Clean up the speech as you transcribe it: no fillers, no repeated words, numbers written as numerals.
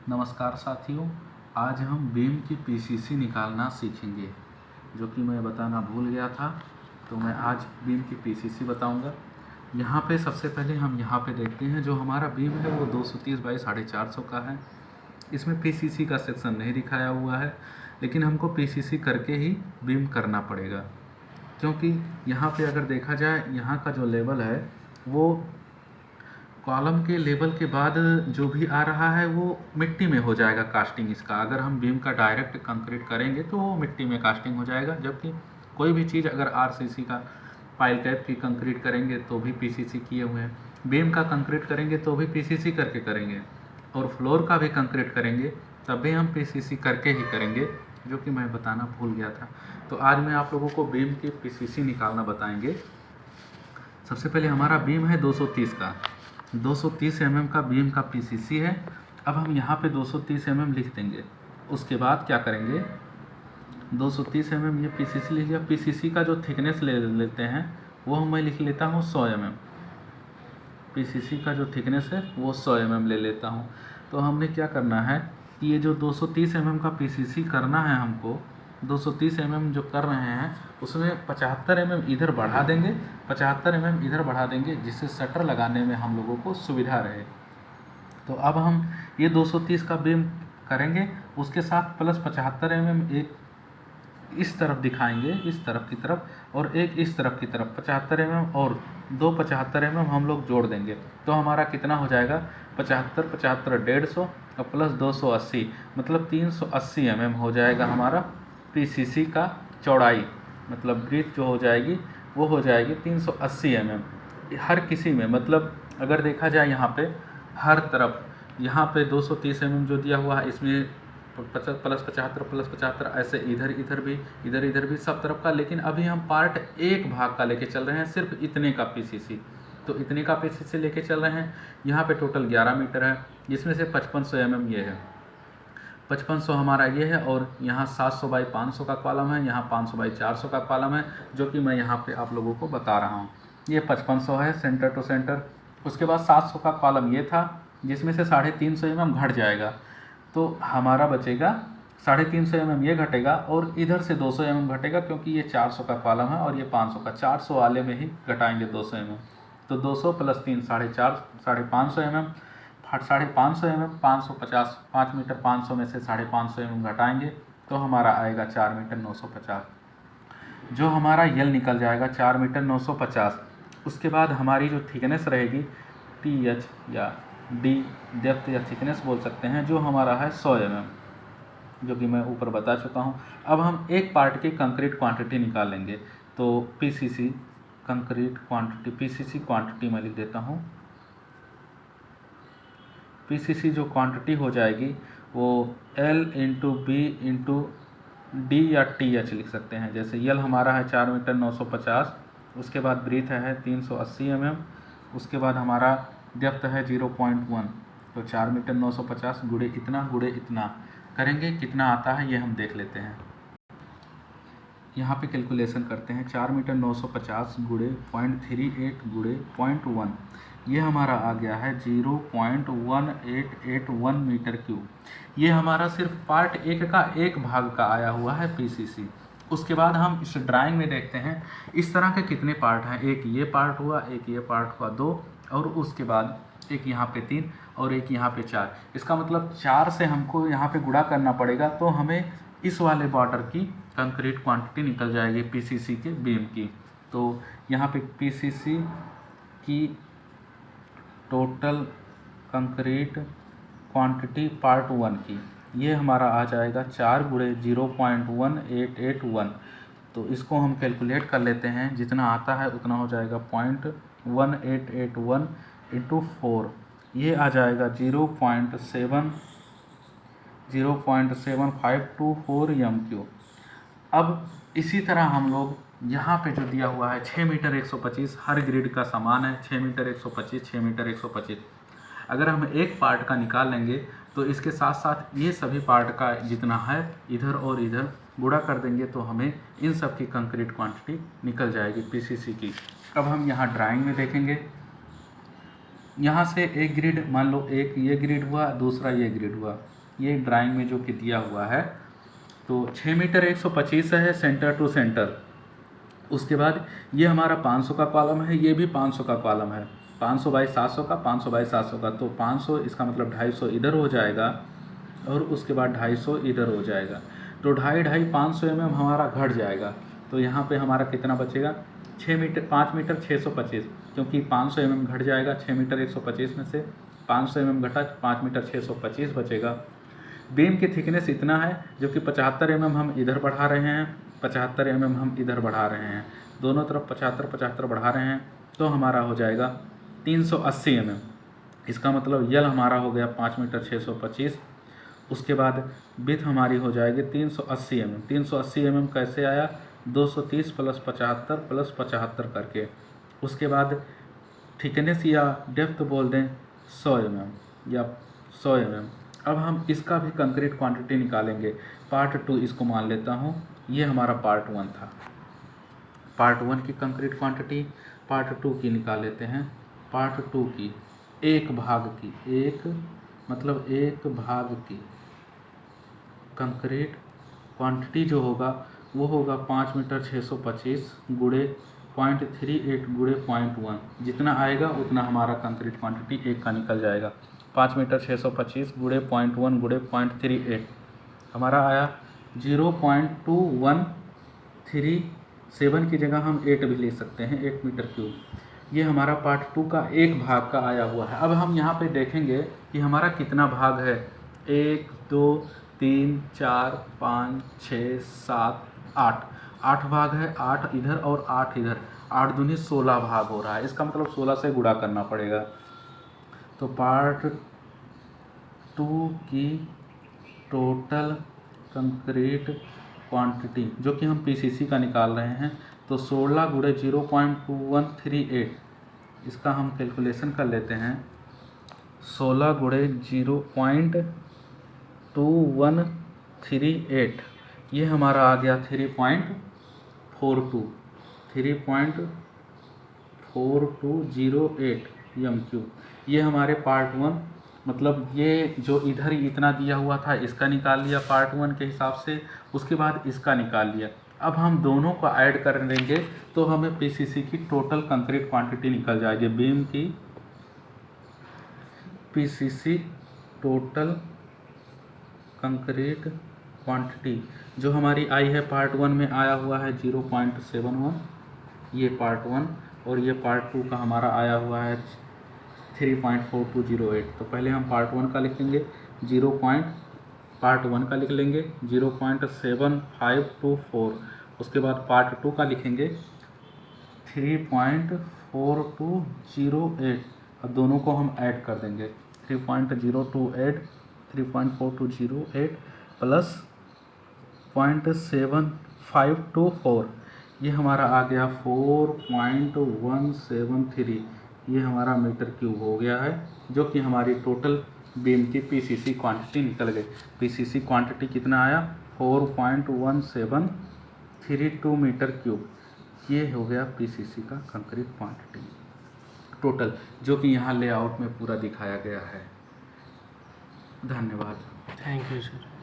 नमस्कार साथियों, आज हम बीम की पीसीसी निकालना सीखेंगे, जो कि मैं बताना भूल गया था। तो मैं आज बीम की पीसीसी बताऊंगा। यहाँ पे सबसे पहले हम यहाँ पे देखते हैं, जो हमारा बीम है वो 230 बाई 450 का है। इसमें पीसीसी का सेक्शन नहीं दिखाया हुआ है, लेकिन हमको पीसीसी करके ही बीम करना पड़ेगा, क्योंकि यहाँ पे अगर देखा जाए, यहाँ का जो लेवल है वो कॉलम के लेवल के बाद जो भी आ रहा है वो मिट्टी में हो जाएगा कास्टिंग इसका। अगर हम बीम का डायरेक्ट कंक्रीट करेंगे तो वो मिट्टी में कास्टिंग हो जाएगा, जबकि कोई भी चीज़ अगर आरसीसी का पाइल कैप की कंक्रीट करेंगे तो भी पीसीसी किए हुए हैं, बीम का कंक्रीट करेंगे तो भी पीसीसी करके करेंगे, और फ्लोर का भी कंक्रीट करेंगे तब भी हम पीसीसी करके ही करेंगे, जो कि मैं बताना भूल गया था। तो आज मैं आप लोगों को बीम की पीसीसी निकालना बताएंगे। सबसे पहले हमारा बीम है 230 का, 230 mm का बीम का पीसीसी है। अब हम यहाँ पे 230 mm लिख देंगे। उसके बाद क्या करेंगे, 230 mm ये पीसीसी लिख लिया। पीसीसी का जो थिकनेस ले लेते हैं वो मैं लिख लेता हूँ 100 mm। पीसीसी का जो थिकनेस है वो 100 mm ले लेता हूँ। तो हमने क्या करना है कि ये जो 230 mm का पीसीसी करना है हमको, 230 mm जो कर रहे हैं उसमें 75 mm इधर बढ़ा देंगे, 75 mm इधर बढ़ा देंगे, जिससे शटर लगाने में हम लोगों को सुविधा रहे। तो अब हम ये 230 का बीम करेंगे, उसके साथ प्लस 75 mm एक इस तरफ दिखाएंगे, इस तरफ की तरफ, और एक इस तरफ की तरफ 75 mm, और दो 75 mm हम लोग जोड़ देंगे। तो हमारा कितना हो जाएगा, 75 75 150 और प्लस 280, मतलब 380 mm हो जाएगा हमारा पीसीसी का चौड़ाई। मतलब ब्रीथ जो हो जाएगी वो हो जाएगी 380 mm हर किसी में। मतलब अगर देखा जाए यहाँ पे हर तरफ, यहाँ पे 230 mm जो दिया हुआ है इसमें प्लस 75 प्लस 75, ऐसे इधर भी सब तरफ का। लेकिन अभी हम पार्ट एक भाग का लेके चल रहे हैं, सिर्फ इतने का पीसीसी। तो इतने का पीसीसी लेके चल रहे हैं। यहाँ पे टोटल 11 मीटर है, जिसमें से 5500 mm ये है, 5500 हमारा ये है, और यहाँ 700 बाई 500 का कॉलम है, यहाँ 500 बाई 400 का कॉलम है, जो कि मैं यहाँ पे आप लोगों को बता रहा हूँ। ये 5500 है सेंटर टू सेंटर। उसके बाद 700 का कॉलम ये था, जिसमें से 350 mm घट जाएगा, तो हमारा बचेगा 350 mm ये घटेगा, और इधर से 200 mm घटेगा, क्योंकि ये 400 का कॉलम है और ये 500 का। 400 वाले में ही घटाएंगे 200 mm। तो 200 प्लस 3 550 mm, 550 mm, 550, 5 मीटर 500 में से 550 mm घटाएंगे तो हमारा आएगा 4 मीटर 950, जो हमारा यल निकल जाएगा 4 मीटर 950। उसके बाद हमारी जो थिकनेस रहेगी, टीएच या डी डेप्थ या थिकनेस बोल सकते हैं, जो हमारा है 100 mm, जो कि मैं ऊपर बता चुका हूँ। अब हम एक पार्ट की कंक्रीट क्वांटिटी निकाल लेंगे। तो PCC concrete quantity, PCC quantity मैं लिख देता हूँ। पीसीसी जो क्वांटिटी हो जाएगी वो L into B into D या टी एच लिख सकते हैं। जैसे यल हमारा है 4 मीटर 950, उसके बाद ब्रीथ है 380 mm, उसके बाद हमारा डेप्थ है 0.1। तो 4 मीटर 950 गुड़े इतना करेंगे, कितना आता है ये हम देख लेते हैं। यहाँ पे कैलकुलेशन करते हैं। 4 मीटर 950 गुड़े 0.38 गुड़े 0.1, ये हमारा आ गया है 0.1881 मीटर क्यूब। ये हमारा सिर्फ पार्ट एक का एक भाग का आया हुआ है पीसीसी। उसके बाद हम इस ड्राइंग में देखते हैं इस तरह के कितने पार्ट हैं। एक ये पार्ट हुआ, एक ये पार्ट हुआ 2, और उसके बाद एक यहाँ पे 3 और एक यहाँ पे 4। इसका मतलब 4 से हमको यहाँ पे गुणा करना पड़ेगा, तो हमें इस वाले बॉर्डर की कंक्रीट क्वांटिटी निकल जाएगी पीसीसी के बीम की। तो यहाँ पे पीसीसी की टोटल कंक्रीट क्वांटिटी पार्ट 1 की ये हमारा आ जाएगा 4 गुणे 0.1881। तो इसको हम कैलकुलेट कर लेते हैं, जितना आता है उतना हो जाएगा 0.1881 इंटू 4, ये आ जाएगा 0.7524 m3। अब इसी तरह हम लोग यहाँ पे जो दिया हुआ है 6 मीटर 125, हर ग्रिड का समान है 6 मीटर 125, 6 मीटर 125। अगर हम एक पार्ट का निकाल लेंगे तो इसके साथ साथ ये सभी पार्ट का जितना है इधर और इधर गुणा कर देंगे, तो हमें इन सब की कंक्रीट क्वांटिटी निकल जाएगी पीसीसी की। अब हम यहाँ ड्राइंग में देखेंगे, यहाँ से एक ग्रिड, मान लो एक ये ग्रिड हुआ, दूसरा ये ग्रिड हुआ, ये ड्राइंग में जो कि दिया हुआ है। तो 6 मीटर 125 है सेंटर टू सेंटर। उसके बाद ये हमारा 500 का कॉलम है, ये भी 500 का कॉलम है, 500 बाई 700 का, 500 बाई 700 का। तो 500 इसका मतलब 250 इधर हो जाएगा और उसके बाद 250 इधर हो जाएगा। तो 2.5 500 mm हमारा घट जाएगा। तो यहाँ पे हमारा कितना बचेगा, 5 मीटर 625, क्योंकि 500 mm घट जाएगा। 6 मीटर 125 में से 500 mm घटा, 5 मीटर 625 बचेगा। बीम की थिकनेस इतना है, जो कि 75 mm हम इधर बढ़ा रहे हैं, 75 mm हम इधर बढ़ा रहे हैं, दोनों तरफ 75 बढ़ा रहे हैं। तो हमारा हो जाएगा 380 mm। इसका मतलब यल हमारा हो गया 5 मीटर 625। उसके बाद विड्थ हमारी हो जाएगी 380 mm। 380 mm कैसे आया, 230 प्लस 75 प्लस 75 करके। उसके बाद थिकनेस या डेप्थ बोल दें 100 mm या 100 mm। अब हम इसका भी कंक्रीट क्वांटिटी निकालेंगे। पार्ट 2 इसको मान लेता हूँ, ये हमारा पार्ट 1 था। पार्ट 1 की कंक्रीट क्वांटिटी पार्ट 2 की निकाल लेते हैं। पार्ट 2 की एक भाग की कंक्रीट क्वांटिटी जो होगा वो होगा 5 मीटर 625 गुणे 0.38 गुणे 0.1। जितना आएगा उतना हमारा कंक्रीट क्वांटिटी एक का निकल जाएगा। 5 मीटर 625 गुणे 0.1 गुणे 0.38 हमारा आया 0.2137 की जगह हम 8 भी ले सकते हैं, 8 मीटर क्यूब। ये हमारा पार्ट 2 का एक भाग का आया हुआ है। अब हम यहाँ पे देखेंगे कि हमारा कितना भाग है। 1 2 3 4 5 6 7 8 भाग है। 8 इधर और 8 इधर, 8 दूनी 16 भाग हो रहा है। इसका मतलब 16 से गुणा करना पड़ेगा। तो पार्ट 2 की टोटल कंक्रीट क्वांटिटी जो कि हम पीसीसी का निकाल रहे हैं, तो 16 गुणे 0.2138, इसका हम कैलकुलेशन कर लेते हैं। 16 गुणे 0.2138 ये हमारा आ गया 3.4208 m3। ये हमारे पार्ट 1, मतलब ये जो इधर ही इतना दिया हुआ था इसका निकाल लिया पार्ट 1 के हिसाब से। उसके बाद इसका निकाल लिया। अब हम दोनों को ऐड कर देंगे तो हमें पीसीसी की टोटल कंक्रीट क्वांटिटी निकल जाएगी। बीम की पीसीसी टोटल कंक्रीट क्वांटिटी जो हमारी आई है पार्ट 1 में आया हुआ है 0.71, ये पार्ट 1, और ये पार्ट 2 का हमारा आया हुआ है 3.4208। तो पहले हम पार्ट 1 का लिखेंगे, पार्ट 1 का लिख लेंगे 0.7524। उसके बाद पार्ट 2 का लिखेंगे 3.4208। अब दोनों को हम ऐड कर देंगे, 3.4208 प्लस 0.7524, ये हमारा आ गया 4.173। ये हमारा मीटर क्यूब हो गया है, जो कि हमारी टोटल बीम की पीसीसी क्वांटिटी निकल गई। पीसीसी क्वांटिटी कितना आया, 4.1732 मीटर क्यूब। ये हो गया पीसीसी का कंक्रीट क्वांटिटी टोटल, जो कि यहाँ लेआउट में पूरा दिखाया गया है। धन्यवाद। Thank you sir.